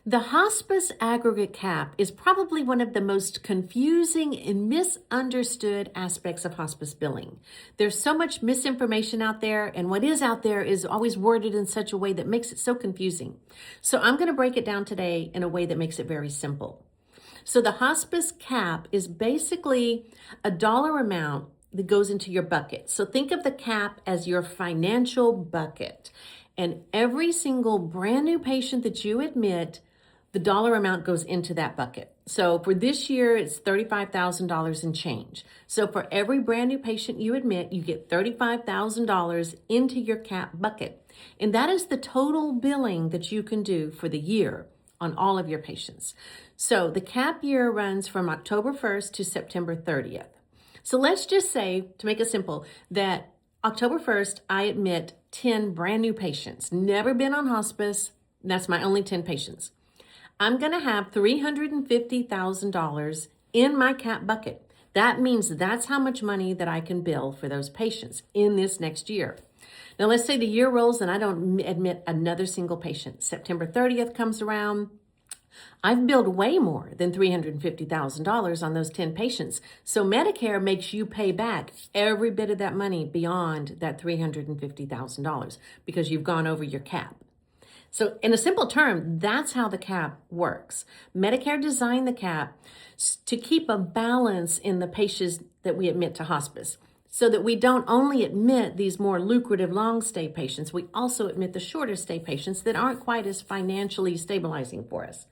The Hospice Aggregate CAP is probably one of the most confusing and misunderstood aspects of hospice billing. There's so much misinformation out there, and what is out there is always worded in such a way that makes it so confusing. So I'm going to break it down today in a way that makes it very simple. So the hospice CAP is basically a dollar amount that goes into your bucket. So think of the CAP as your financial bucket. And every single brand new patient that you admit, the dollar amount goes into that bucket. So for this year, it's $35,000 and change. So for every brand new patient you admit, you get $35,000 into your CAP bucket. And that is the total billing that you can do for the year on all of your patients. So the CAP year runs from October 1st to September 30th. So let's just say, to make it simple, that October 1st, I admit 10 brand new patients, never been on hospice. That's my only 10 patients. I'm going to have $350,000 in my CAP bucket. That means that's how much money that I can bill for those patients in this next year. Now, let's say the year rolls and I don't admit another single patient. September 30th comes around. I've billed way more than $350,000 on those 10 patients. So Medicare makes you pay back every bit of that money beyond that $350,000 because you've gone over your CAP. So in a simple term, that's how the CAP works. Medicare designed the CAP to keep a balance in the patients that we admit to hospice, so that we don't only admit these more lucrative long stay patients, we also admit the shorter stay patients that aren't quite as financially stabilizing for us.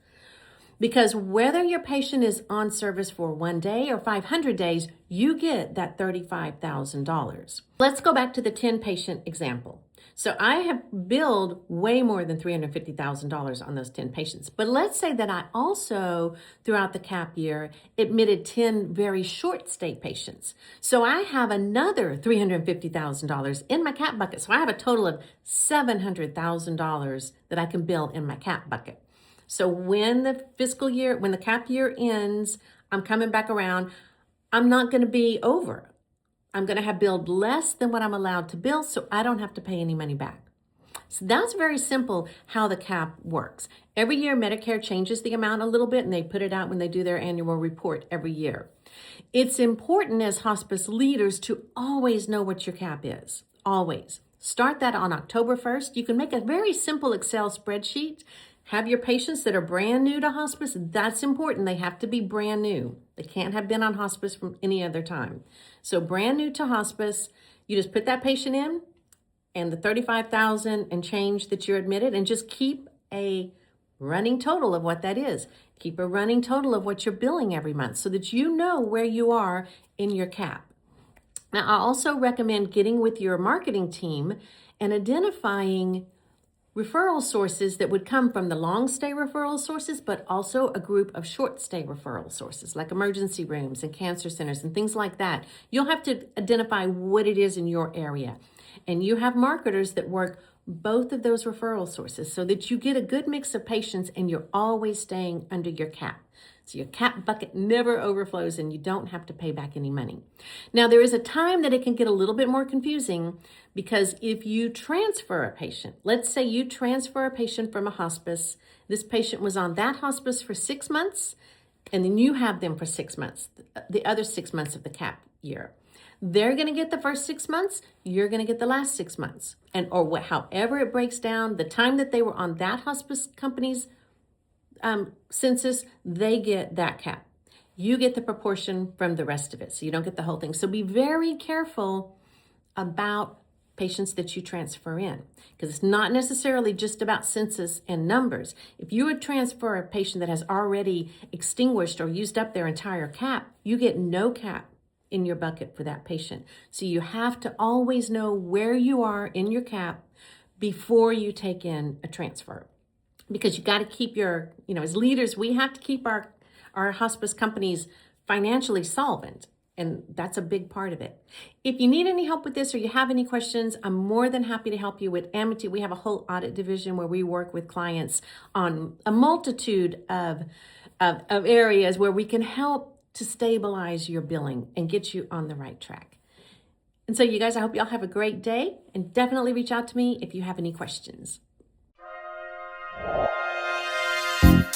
Because whether your patient is on service for 1 day or 500 days, you get that $35,000. Let's go back to the 10 patient example. So I have billed way more than $350,000 on those 10 patients. But let's say that I also, throughout the CAP year, admitted 10 very short stay patients. So I have another $350,000 in my CAP bucket. So I have a total of $700,000 that I can bill in my CAP bucket. So when the CAP year ends, I'm coming back around, I'm not going to be over. I'm going to have billed less than what I'm allowed to bill, so I don't have to pay any money back. So that's very simple how the CAP works. Every year, Medicare changes the amount a little bit, and they put it out when they do their annual report every year. It's important as hospice leaders to always know what your CAP is, always. Start that on October 1st. You can make a very simple Excel spreadsheet. Have your patients that are brand new to hospice. That's important. They have to be brand new. They can't have been on hospice from any other time. So brand new to hospice, you just put that patient in and the $35,000 and change that you're admitted, and just keep a running total of what that is. Keep a running total of what you're billing every month so that you know where you are in your CAP. Now, I also recommend getting with your marketing team and identifying referral sources that would come from the long stay referral sources, but also a group of short stay referral sources like emergency rooms and cancer centers and things like that. You'll have to identify what it is in your area. And you have marketers that work both of those referral sources so that you get a good mix of patients and you're always staying under your CAP. So your CAP bucket never overflows and you don't have to pay back any money. Now, there is a time that it can get a little bit more confusing, because if you transfer a patient, let's say you transfer a patient from a hospice, this patient was on that hospice for 6 months, and then you have them for 6 months, the other 6 months of the CAP year. They're going to get the first 6 months, you're going to get the last 6 months. And or however it breaks down, the time that they were on that hospice company's census, they get that CAP. You get the proportion from the rest of it, so you don't get the whole thing. So be very careful about patients that you transfer in, because it's not necessarily just about census and numbers. If you would transfer a patient that has already extinguished or used up their entire CAP, you get no CAP in your bucket for that patient. So you have to always know where you are in your CAP before you take in a transfer. Because you got to keep your, as leaders, we have to keep our hospice companies financially solvent. And that's a big part of it. If you need any help with this or you have any questions, I'm more than happy to help you with Amity. We have a whole audit division where we work with clients on a multitude of areas where we can help to stabilize your billing and get you on the right track. And so you guys, I hope y'all have a great day, and definitely reach out to me if you have any questions. you.